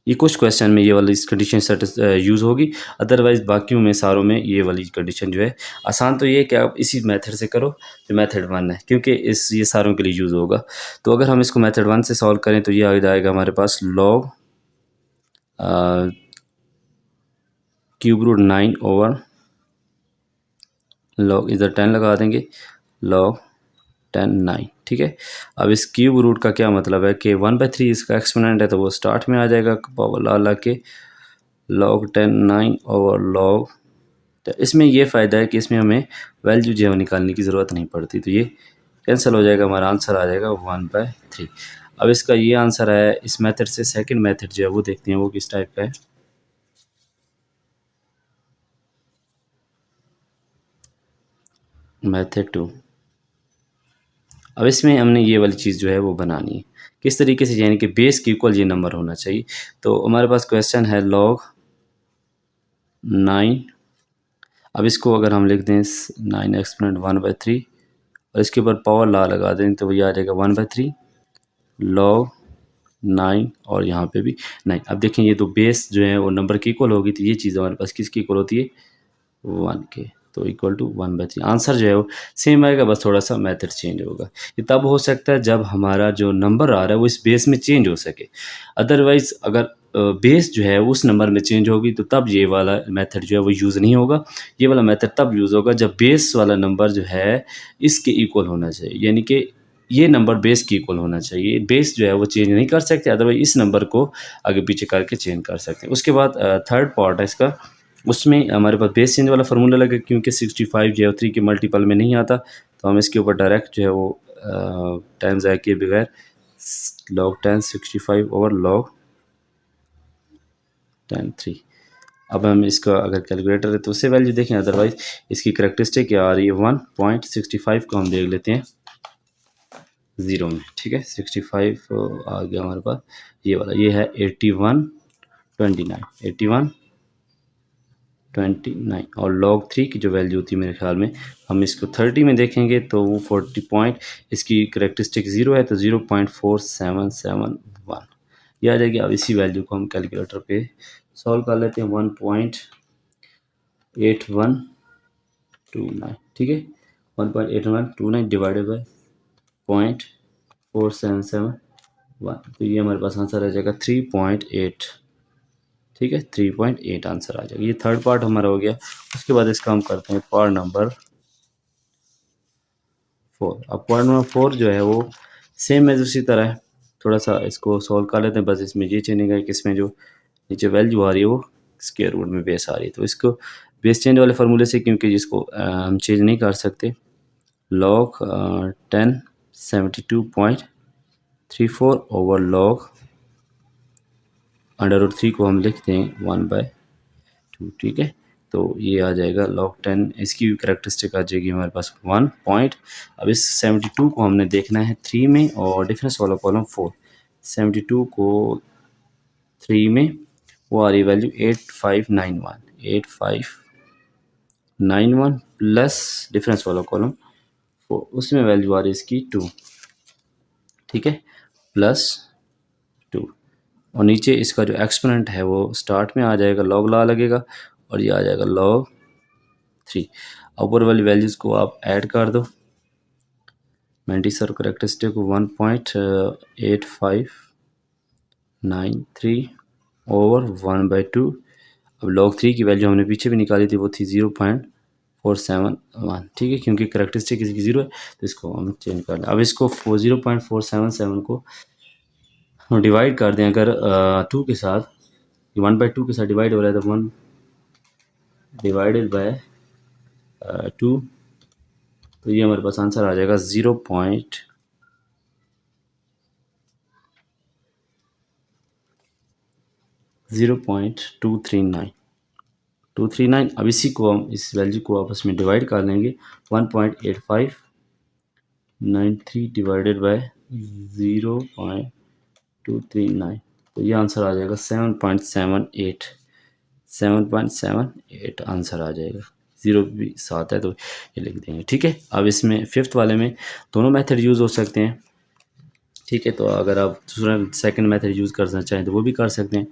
ये कुछ क्वेश्चन में ये वाली कंडीशन यूज़ होगी, अदरवाइज़ बाकियों में सारों में ये वाली कंडीशन जो है आसान तो ये है कि आप इसी मेथड से करो जो मेथड 1 है, क्योंकि ये सारों के लिए यूज़ होगा। तो अगर हम इसको मेथड 1 से सॉल्व करें तो ये आ जाएगा हमारे पास log cube root 9 over log इधर 10 लगा देंगे, log 10 9, ठीक है। अब इस क्यूब रूट का क्या मतलब है कि 1/3 इसका एक्सपोनेंट है तो वो स्टार्ट में आ जाएगा पावर ला के log 10 9 ओवर log। तो इसमें ये फ़ायदा है कि इसमें हमें वैल्यू जो है वो निकालने की ज़रूरत नहीं पड़ती, तो ये कैंसिल हो जाएगा, हमारा आंसर आ जाएगा 1/3। अब इसका ये आंसर है इस मेथड से। सेकंड मेथड जो है वो देखते हैं वो किस टाइप का है। मेथड 2, अब इसमें हमने ये वाली चीज़ जो है वो बनानी है किस तरीके से, यानी कि बेस के इक्वल ये नंबर होना चाहिए। तो हमारे पास क्वेश्चन है log 9, अब इसको अगर हम लिख दें 9 एक्सपोनेंट 1/3 और इसके ऊपर पावर ला लगा दें तो ये आ जाएगा 1/3 log 9 और यहाँ पे भी 9। अब देखें ये तो बेस जो है वो नंबर की इक्वल होगी, तो ये चीज़ हमारे पास किसकी इक्वल होती है 1 के, तो इक्वल टू 1/3। आंसर जो है वो सेम आएगा, बस थोड़ा सा मेथड चेंज होगा। ये तब हो सकता है जब हमारा जो नंबर आ रहा है वो इस बेस में चेंज हो सके, अदरवाइज़ अगर बेस जो है उस नंबर में चेंज होगी तो तब ये वाला मेथड जो है वो यूज़ नहीं होगा। ये वाला मेथड तब यूज़ होगा जब बेस वाला नंबर जो है इसके इक्वल होना चाहिए, यानी कि ये नंबर बेस के इक्वल होना चाहिए। बेस जो है वो चेंज नहीं कर सकते, अदरवाइज इस नंबर को आगे पीछे करके चेंज कर सकते हैं। उसके बाद थर्ड पार्ट है इसका, उसमें हमारे पास बेस चेंज वाला फार्मूला लगे, क्योंकि 65 जो है 3 के मल्टीपल में नहीं आता, तो हम इसके ऊपर डायरेक्ट जो है वो टाइम्स आई के बगैर log 10 65 ओवर log 10 3। अब हम इसका अगर कैलकुलेटर है तो उससे वैल्यू देखें, अदरवाइज इसकी करेक्टरिस्टिक क्या आ रही है 1.65 को हम देख लेते हैं ज़ीरो में, ठीक है। 65 आ गया हमारे पास, ये वाला ये है 81.29 81.29 और log 3 की जो वैल्यू होती है मेरे ख्याल में, हम इसको 30 में देखेंगे तो वो 40 पॉइंट, इसकी करेक्टरिस्टिक 0 है तो 0.4771 ये आ जाएगी। अब इसी वैल्यू को हम कैलकुलेटर पे सॉल्व कर लेते हैं 1.8129, ठीक है। 1.8129 डिवाइडेड बाई 0.4771, तो ये हमारे पास आंसर आ जाएगा 3.8, ठीक है। 3.8 आंसर आ जाएगा। ये थर्ड पार्ट हमारा हो गया। उसके बाद इसका हम करते हैं पार्ट नंबर 4। अब पार्ट नंबर 4 जो है वो सेम है उसी तरह है, थोड़ा सा इसको सॉल्व कर लेते हैं। बस इसमें ये चेंज है कि इसमें जो नीचे वैल्यू आ रही है वो स्क्वायर रूट में बेस आ रही है, तो इसको बेस चेंज वाले फार्मूले से, क्योंकि जिसको हम चेंज नहीं कर सकते, log 10 72.34 ओवर log √3 को हम लिखते हैं 1/2, ठीक है। तो ये आ जाएगा log 10, इसकी भी करेक्टरिस्टिक आ जाएगी हमारे पास 1 पॉइंट। अब इस 72 को हमने देखना है 3 में और डिफरेंस वाला कॉलम 4। 72 को 3 में वो आ रही वैल्यू 8591 प्लस डिफरेंस वाला कॉलम 4, उसमें वैल्यू आ रही है इसकी 2, ठीक है, प्लस 2। और नीचे इसका जो एक्सपोनेंट है वो स्टार्ट में आ जाएगा, log ला लगेगा और ये आ जाएगा log 3। ऊपर वाली वैल्यूज़ को आप ऐड कर दो, मैंटिसर करेक्टरिस्टिक 1.8593 ओवर 1/2। अब log 3 की वैल्यू हमने पीछे भी निकाली थी, वो थी 0.471, ठीक है। क्योंकि करेक्टरिस्टिक इसकी 0 है तो इसको हम चेंज कर दें। अब इसको 0.477 को डिवाइड कर दें अगर 2 के साथ, 1/2 के साथ डिवाइड हो रहा है तो 1 डिवाइडेड बाय 2, तो ये हमारे पास आंसर आ जाएगा 0.239। अब इसी को हम इस वैल्यू को आपस में डिवाइड कर लेंगे, 1.8593 डिवाइडेड बाय 0.239, तो ये आंसर आ जाएगा 7.78 आंसर आ जाएगा। 0 भी साथ है तो ये लिख देंगे, ठीक है। अब इसमें फिफ्थ वाले में दोनों मेथड यूज़ हो सकते हैं, ठीक है। तो अगर आप दूसरा सेकंड मेथड यूज़ करना चाहें तो वो भी कर सकते हैं।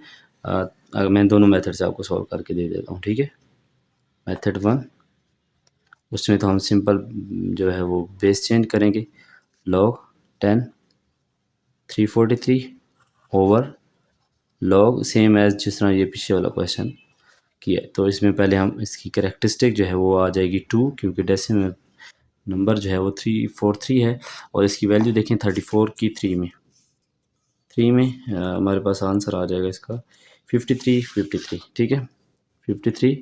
अगर मैं दोनों मेथड से आपको सॉल्व करके दे देता हूँ, ठीक है। मेथड 1, उसमें तो हम सिंपल जो है वो बेस चेंज करेंगे, log 10 343 over log same as जिस तरह ये पीछे वाला क्वेश्चन किया है। तो इसमें पहले हम इसकी कैरेक्टरिस्टिक जो है वो आ जाएगी 2, क्योंकि डेसिमल नंबर जो है वो 343 है, और इसकी वैल्यू देखें 34 की 3 में हमारे पास आंसर आ जाएगा इसका 53, ठीक है, 53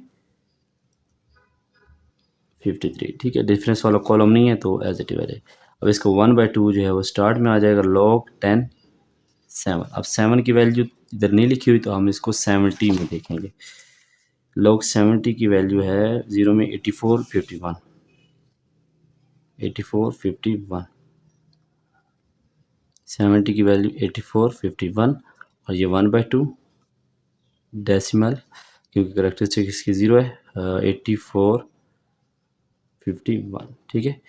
ठीक है। डिफरेंस वाला कॉलम नहीं है तो एज इट इज आ जाएगा। अब इसको 1/2 जो है वो स्टार्ट में आ जाएगा, log 10 7। अब 7 की वैल्यू इधर नहीं लिखी हुई तो हम इसको 70 में देखेंगे। log 70 की वैल्यू है 0 में 84 51 70 की वैल्यू 84 51, और ये 1/2 डेसिमल, क्योंकि करेक्टरिस्टिक इसकी 0 है, 84 51, ठीक है।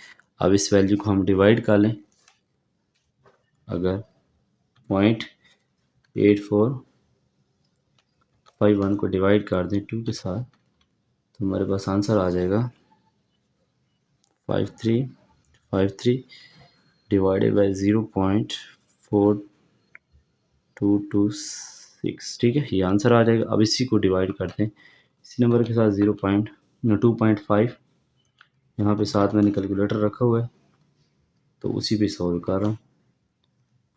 अब इस वैल्यू को हम डिवाइड कर लें, अगर 0.8451 को डिवाइड कर दें 2 के साथ तो हमारे पास आंसर आ जाएगा 5353 डिवाइडेड बाई 0.4226, ठीक है, ये आंसर आ जाएगा। अब इसी को डिवाइड करते हैं इसी नंबर के साथ 2.5, यहाँ पे साथ मैंने कैलकुलेटर रखा हुआ है तो उसी पे सॉल्व कर रहा हूँ,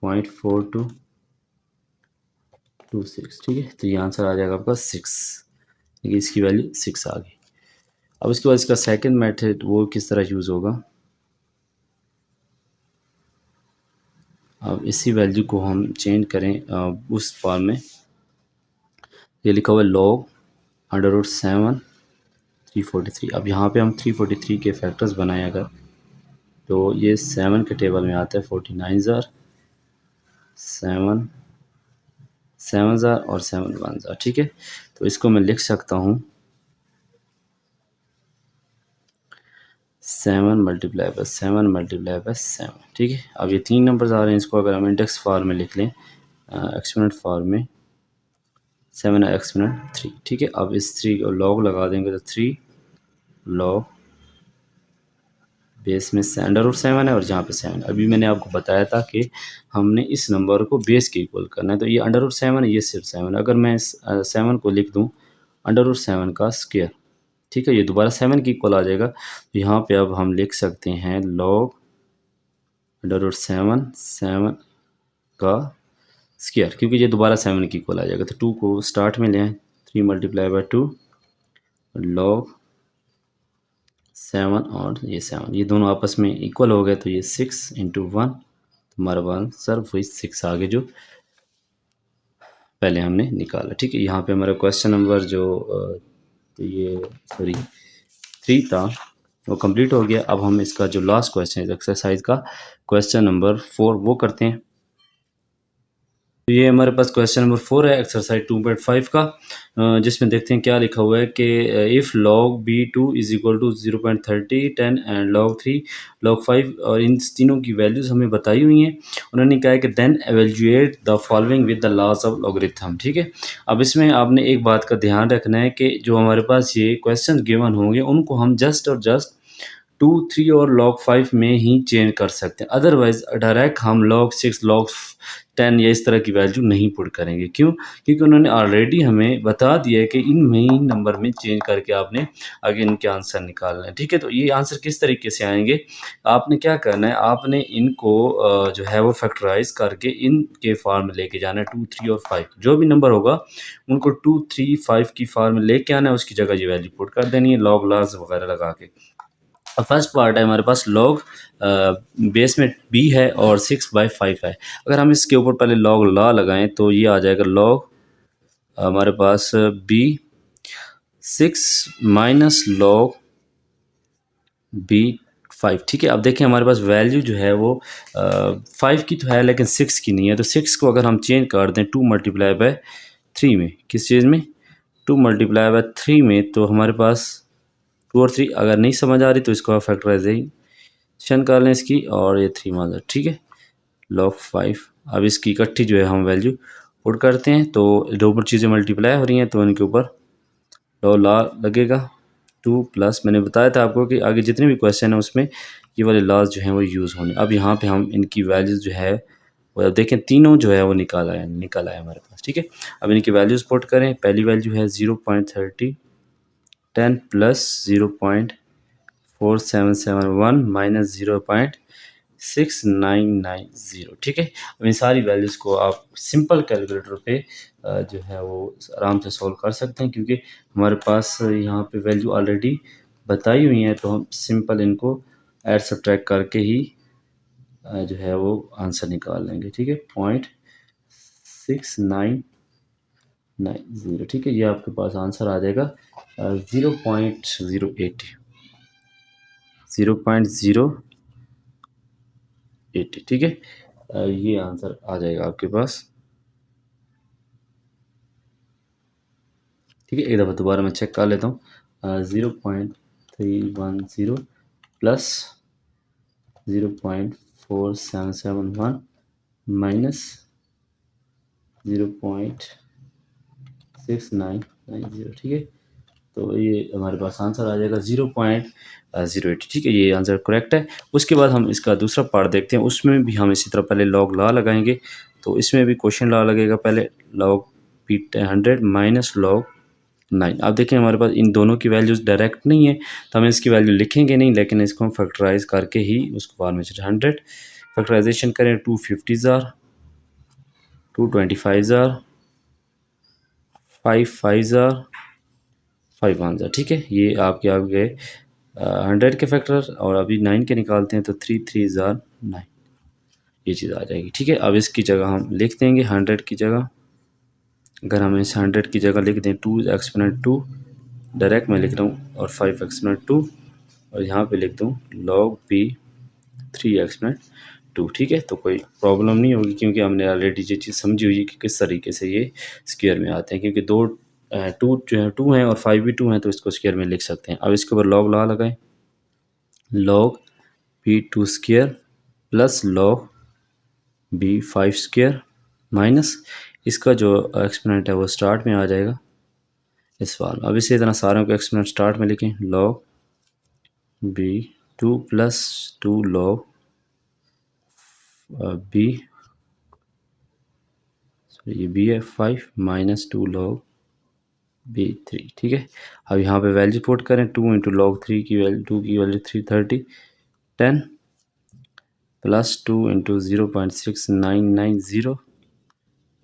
0.4226, ठीक है। तो ये आंसर आ जाएगा आपका 6, देखिए इसकी वैल्यू 6 आ गई। अब इसके बाद इसका सेकंड मेथड वो किस तरह यूज़ होगा, अब इसी वैल्यू को हम चेंज करें उस फॉर्म में, ये लिखा हुआ है log √7 343। अब यहाँ पे हम 343 के फैक्टर्स बनाए अगर, तो ये 7 के टेबल में आता है 49 ज़ार 7 7 ज़ार और 7 1 ज़ार, ठीक है। तो इसको मैं लिख सकता हूँ 7 मल्टीप्लाई बाय 7, ठीक है। अब ये 3 नंबर्स आ रहे हैं, इसको अगर हम इंडेक्स फॉर्म में लिख लें, एक्सपोनेंट फॉर्म में 7 एक्सपोनेंट 3, ठीक है। अब इस 3 को लॉग लगा देंगे तो 3 लॉग बेस में √7 है और जहाँ पे 7, अभी मैंने आपको बताया था कि हमने इस नंबर को बेस के इक्वल करना है, तो ये √7 है, ये सिर्फ 7। अगर मैं इस 7 को लिख दूँ √7 का स्क्वायर, ठीक है, ये दोबारा 7 की इक्वल आ जाएगा। तो यहाँ पे अब हम लिख सकते हैं log √7 7 का स्क्वायर, क्योंकि ये दोबारा 7 की इक्वल आ जाएगा। तो 2 को स्टार्ट में ले आए, 3 मल्टीप्लाई बाय 2 log 7 और ये 7, ये दोनों आपस में इक्वल हो गए, तो ये 6 × 1, तो हमारा आंसर वही 6 आ गए जो पहले हमने निकाला, ठीक है। यहाँ पे हमारा क्वेश्चन नंबर जो तो ये 3 था वो कंप्लीट हो गया। अब हम इसका जो लास्ट क्वेश्चन है एक्सरसाइज का क्वेश्चन नंबर 4 वो करते हैं। तो ये हमारे पास क्वेश्चन नंबर 4 है एक्सरसाइज 2.5 का, जिसमें देखते हैं क्या लिखा हुआ है कि if log b2 is equal to 0.30 10 and log 3 log 5, और इन तीनों की वैल्यूज़ हमें बताई हुई हैं। उन्होंने कहा है कि then evaluate the following with the laws of logarithm, ठीक है। अब इसमें आपने एक बात का ध्यान रखना है कि जो हमारे पास ये क्वेश्चन गिवन होंगे उनको हम जस्ट 2 3 और log 5 में ही चेंज कर सकते हैं, अदरवाइज डायरेक्ट हम log 6 log 10 या इस तरह की वैल्यू नहीं पुट करेंगे। क्यों? क्योंकि उन्होंने ऑलरेडी हमें बता दिया है कि इन मेन नंबर में चेंज करके आपने आगे इनके आंसर निकालना है, ठीक है। तो ये आंसर किस तरीके से आएंगे, आपने क्या करना है, आपने इनको जो है वो फैक्टराइज करके इनके फॉर्म में लेके जाना है। 2 3 और 5 जो भी नंबर होगा उनको 2 3 5 की फॉर्म में लेके आना है, उसकी जगह ये वैल्यू पुट कर देनी है लॉग लॉज वगैरह लगा के। अब फर्स्ट पार्ट है हमारे पास log बेस में b है और 6/5 है। अगर हम इसके ऊपर पहले log ला लगाएं तो ये आ जाएगा log हमारे पास b 6 माइनस log b 5, ठीक है। अब देखिए हमारे पास वैल्यू जो है वो 5 की तो है लेकिन 6 की नहीं है, तो 6 को अगर हम चेंज कर दें 2 मल्टीप्लाई बाय 3 में, किस चीज़ में 2 मल्टीप्लाई बाय 3 में, तो हमारे पास 2 और 3 अगर नहीं समझ आ रही तो इसको आप फैक्टराइजेशन कर लें इसकी, और ये 3 माजर, ठीक है, log 5। अब इसकी इकट्ठी जो है हम वैल्यू पुट करते हैं तो जो ऊपर चीज़ें मल्टीप्लाई हो रही हैं तो इनके ऊपर ला लगेगा 2 प्लस मैंने बताया था आपको कि आगे जितने भी क्वेश्चन हैं उसमें ये वाले लॉज जो हैं वो यूज़ होंगे। अब यहाँ पे हम इनकी वैल्यूज़ जो है वो अब देखें तीनों जो है वो निकल आया हमारे पास, ठीक है। अब इनकी वैल्यूज़ पुट करें। पहली वैल्यू है 0.30 10 प्लस 0.4771 माइनस 0.6990, ठीक है। अब इन सारी वैल्यूज़ को आप सिंपल कैलकुलेटर पे जो है वो आराम से सॉल्व कर सकते हैं, क्योंकि हमारे पास यहाँ पे वैल्यू ऑलरेडी बताई हुई हैं, तो हम सिंपल इनको ऐड सब्ट्रैक्ट करके ही जो है वो आंसर निकाल लेंगे, ठीक है। 0.6990, ठीक है। ये आपके पास आंसर आ जाएगा 0.080, 0.080, ठीक है। ये आंसर आ जाएगा आपके पास, ठीक है। एक दफ़ा दोबारा मैं चेक कर लेता हूँ। 0.310 प्लस 0.4771 माइनस 0.6990, ठीक है। तो ये हमारे पास आंसर आ जाएगा 0.08, ठीक है। ये आंसर करेक्ट है। उसके बाद हम इसका दूसरा पार्ट देखते हैं। उसमें भी हम इसी तरह पहले लॉग ला लगाएंगे। तो इसमें भी क्वेश्चन ला लगेगा पहले, लॉग पी 100 माइनस लॉग 9। अब देखें हमारे पास इन दोनों की वैल्यूज़ डायरेक्ट नहीं है, तो हम इसकी वैल्यू लिखेंगे नहीं, लेकिन इसको हम फैक्टराइज करके ही उसको बाद में 100 फैक्टराइजेशन करें। 250 ज़ार, 225 ज़ार, 5 ज़ार, 5 वन ज़ार, ठीक है। ये आपके आ गए 100 के फैक्टर, और अभी 9 के निकालते हैं तो 3 ज़ार 9, ये चीज़ आ जाएगी, ठीक है। अब इसकी जगह हम लिख देंगे 100 की जगह, अगर हम इस 100 की जगह लिख दें 2 एक्सपोनेंट 2, डायरेक्ट मैं लिख रहा हूँ, और 5 एक्सपोनेंट 2, और यहाँ पे लिख दूँ log p 3 एक्सपोनेंट 2, ठीक है। तो कोई प्रॉब्लम नहीं होगी, क्योंकि हमने ऑलरेडी ये चीज़ समझी हुई है कि किस तरीके से ये स्क्वायर में आते हैं, क्योंकि दो टू जो है 2 हैं और 5 भी 2 हैं, तो इसको स्क्वायर में लिख सकते हैं। अब इसके ऊपर लॉग ला लगाएं, log p2 square plus log b5 square minus इसका जो एक्सपोनेंट है वो स्टार्ट में आ जाएगा इस बार। अब इसी तरह सारों को एक्सपोनेंट स्टार्ट में लिखें, log b2 plus 2 log b, sorry ये b है 5 माइनस 2 log b3, ठीक है। अब यहाँ पे वैल्यू पुट करें, 2 इंटू लॉग 3 की वैल्यू, 2 की वैल्यू 330, 10 प्लस 2 इंटू 0.6990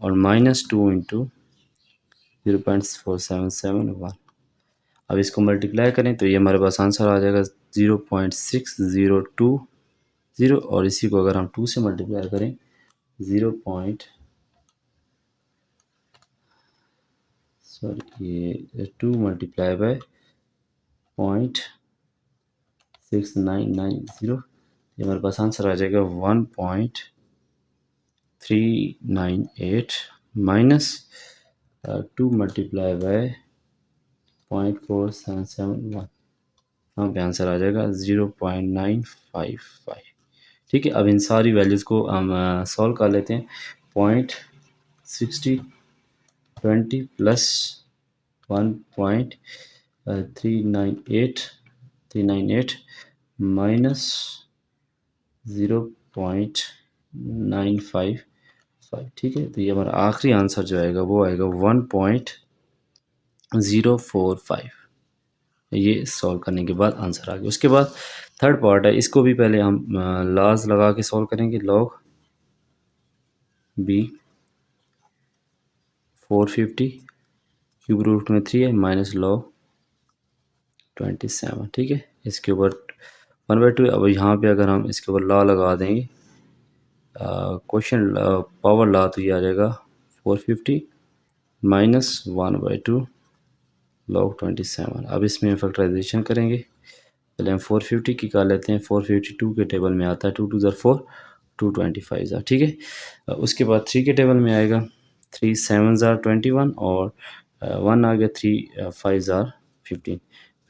और माइनस 2 इंटू 0.4771। अब इसको मल्टीप्लाई करें तो ये हमारे पास आंसर आ जाएगा 0.6020, और इसी को अगर हम 2 से मल्टीप्लाई करें 0. सॉरी ये 2 मल्टीप्लाई बाय 0.6990, ये हमारे पास आंसर आ जाएगा 1.398 माइनस 2 मल्टीप्लाई बाय 0.4771, यहाँ पे आंसर आ जाएगा 0.955, ठीक है। अब इन सारी वैल्यूज़ को हम सॉल्व कर लेते हैं। 0.6020 प्लस 1.398 माइनस 0.955, ठीक है। तो ये हमारा आखिरी आंसर जो आएगा वो आएगा 1.045। ये सॉल्व करने के बाद आंसर आ गया। उसके बाद थर्ड पार्ट है, इसको भी पहले हम लॉज लगा के सॉल्व करेंगे। log b 450 क्यूब रूट में 3 है माइनस log 27, ठीक है। इसके ऊपर 1/2। अब यहाँ पे अगर हम इसके ऊपर लॉ लगा देंगे, क्वेश्चन पावर लॉ, तो ये आ जाएगा 450 माइनस 1/2 log 27। अब इसमें फैक्टराइजेशन करेंगे। पहले हम 450 की कर लेते हैं, 452 के टेबल में आता है, 2 2 ज़ार 4, 225 ज़ार, ठीक है। उसके बाद 3 के टेबल में आएगा 3 7 ज़ार 21, और 1 आ गया, 3 5 ज़ार 15।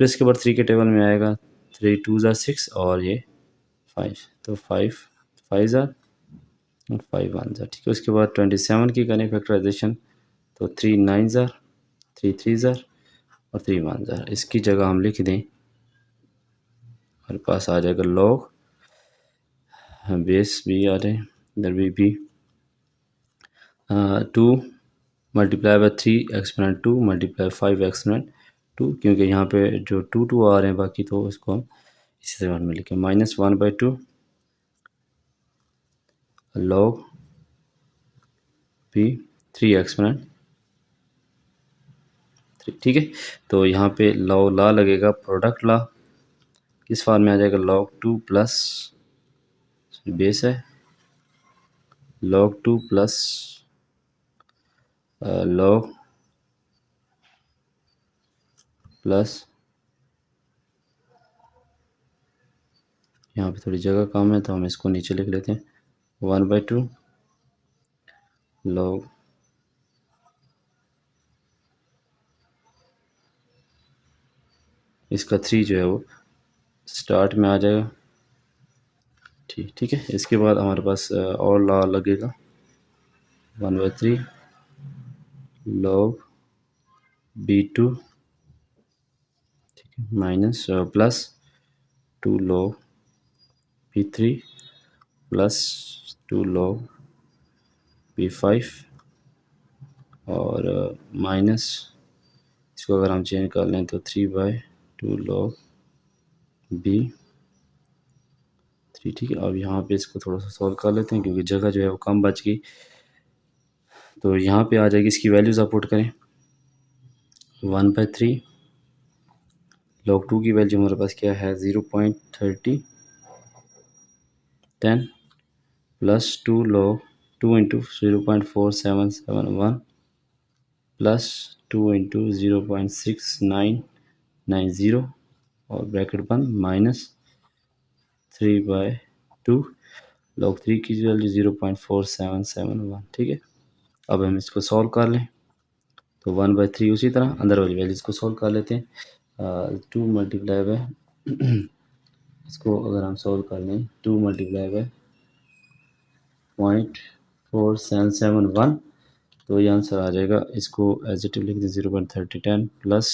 फिर इसके बाद 3 के टेबल में आएगा 3 2 ज़ार 6, और ये 5, तो 5 5 ज़ार और 5 1 ज़ा, ठीक है। उसके बाद 27 की करें फैक्टराइजेशन, तो 3 9 ज़ा, 3 3 ज़ा और 3 1 ज़ा। इसकी जगह हम लिख दें, हमारे पास आ जाएगा लॉग बेस बी आ रहे इधर भी 2 multiply by 3 exponent 2 multiply 5 exponent 2, क्योंकि यहाँ पे जो 2 2 आ रहे हैं बाकी, तो इसको हम इसी तरह में लिखें -1/2 लॉग बी 3 एक्सपोनेंट 3, ठीक है। तो यहाँ पे ला लगेगा, प्रोडक्ट ला किस फॉर्म में आ जाएगा, log 2 प्लस बेस है log 2 प्लस log प्लस, यहाँ पे थोड़ी जगह कम है तो हम इसको नीचे लिख लेते हैं 1/2 log इसका 3 जो है वो स्टार्ट में आ जाएगा, ठीक है। इसके बाद हमारे पास और ला लगेगा 1/3 log B2, ठीक है, minus plus 2 log B3 plus 2 log B5 और माइनस, इसको अगर हम चेंज कर लें तो 3/2 log B3, ठीक है। अब यहाँ पे इसको थोड़ा सा सॉल्व कर लेते हैं क्योंकि जगह जो है वो कम बच गई। तो यहाँ पे आ जाएगी, इसकी वैल्यूज़ आप पुट करें 1/3 log 2 की वैल्यू हमारे पास क्या है 0.30 10 plus 2 log 2 into 0.4771 plus 2 into 0.6990 और ब्रैकेट बंद माइनस 3/2 log 3 की वैल्यू 0.4771, ठीक है। अब हम इसको सॉल्व कर लें तो 1/3 उसी तरह अंदर वाली वैल्यूज़ को सॉल्व कर लेते हैं। 2 मल्टीप्लाई बाय इसको अगर हम सॉल्व कर लें 2 मल्टीप्लाई बाय 0.4771, तो ये आंसर आ जाएगा। इसको एज इट लिख दें 0.3010 प्लस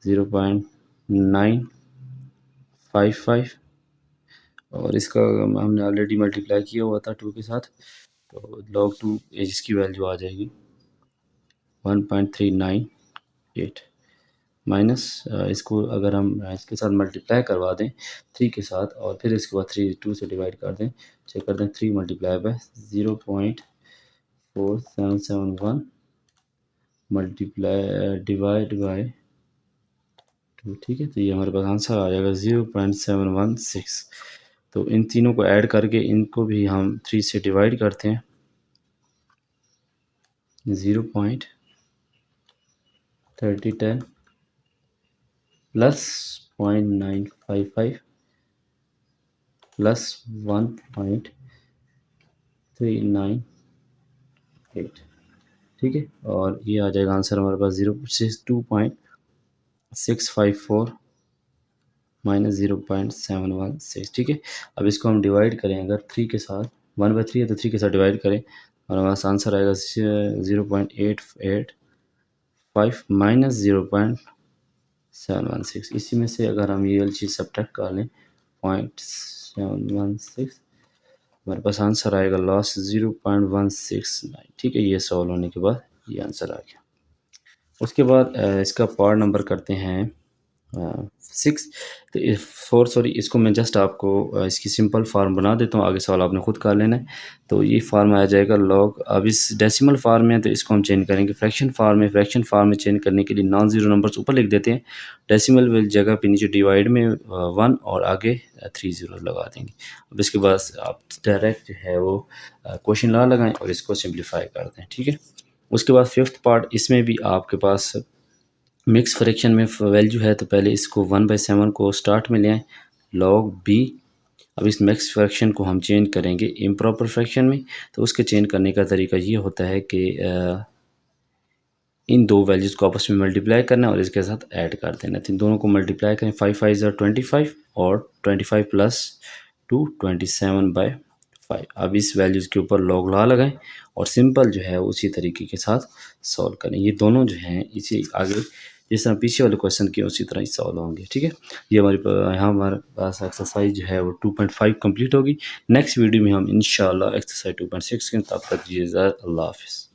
0.955 और इसका हमने ऑलरेडी मल्टीप्लाई किया हुआ था 2 के साथ, तो log 2 इसकी वैल्यू आ जाएगी 1.398 माइनस इसको अगर हम इसके साथ मल्टीप्लाई करवा दें 3 के साथ और फिर इसके बाद 3 2 से डिवाइड कर दें, चेक कर दें 3 multiply by 0.4771 multiply divide by 2, ठीक है। तो ये हमारे पास आंसर आ जाएगा 0.716। तो इन तीनों को ऐड करके इनको भी हम 3 से डिवाइड करते हैं 0.3010 प्लस 0.955 प्लस 1.398, ठीक है। और ये आ जाएगा आंसर हमारे पास 2.654 माइनस 0.716, ठीक है। अब इसको हम डिवाइड करें अगर 3 के साथ, 1/3 है तो 3 के साथ डिवाइड करें और हमारे पास आंसर आएगा 0.885 माइनस 0.716। इसी में से अगर हम ये वाली चीज़ सब्ट्रैक्ट कर लें 0.716, हमारे पास आंसर आएगा लॉस 0.169, ठीक है। ये सॉल्व होने के बाद ये आंसर आ गया। उसके बाद इसका पार्ट नंबर करते हैं 6। तो 4 सॉरी, इसको मैं जस्ट आपको इसकी सिंपल फार्म बना देता हूँ, आगे सवाल आपने खुद कर लेना है। तो ये फार्म आ जाएगा लॉग, अब इस डेसिमल फार्म में है तो इसको हम चेंज करेंगे फ्रैक्शन फार्म में। फ्रैक्शन फार्म में चेंज करने के लिए नॉन ज़ीरो नंबर्स ऊपर लिख देते हैं, डेसिमल वाली जगह पे नीचे डिवाइड में 1 और आगे 3 ज़ीरो लगा देंगे। अब इसके बाद आप डायरेक्ट जो है वो क्वेश्चन ला लगाएं और इसको सिंप्लीफाई कर दें, ठीक है। उसके बाद 5th पार्ट, इसमें भी आपके पास मिक्स फ्रैक्शन में वैल्यू है तो पहले इसको 1/7 को स्टार्ट में ले आएँ log b। अब इस मिक्स फ्रैक्शन को हम चेंज करेंगे इम्प्रॉपर फ्रैक्शन में। तो उसके चेंज करने का तरीका ये होता है कि इन दो वैल्यूज़ को आपस में मल्टीप्लाई करना और इसके साथ ऐड कर देना। तो इन दोनों को मल्टीप्लाई करें, 5 5 ज़ा 25 और 25 प्लस 2 27/5, 5। अब इस वैल्यूज़ के ऊपर लॉग लॉ लगाएँ और सिंपल जो है उसी तरीके के साथ सॉल्व करें। ये दोनों जो हैं इसी आगे जिस तरह पीछे वाले क्वेश्चन किए उसी तरह ही सॉल्व होंगे, ठीक है? ये यहाँ हमारे पास एक्सरसाइज जो है वो 2.5 कंप्लीट होगी। नेक्स्ट वीडियो में हम इंशाल्लाह एक्सरसाइज 2.6 करें, तब तक जी अल्लाह हाफ़िज़।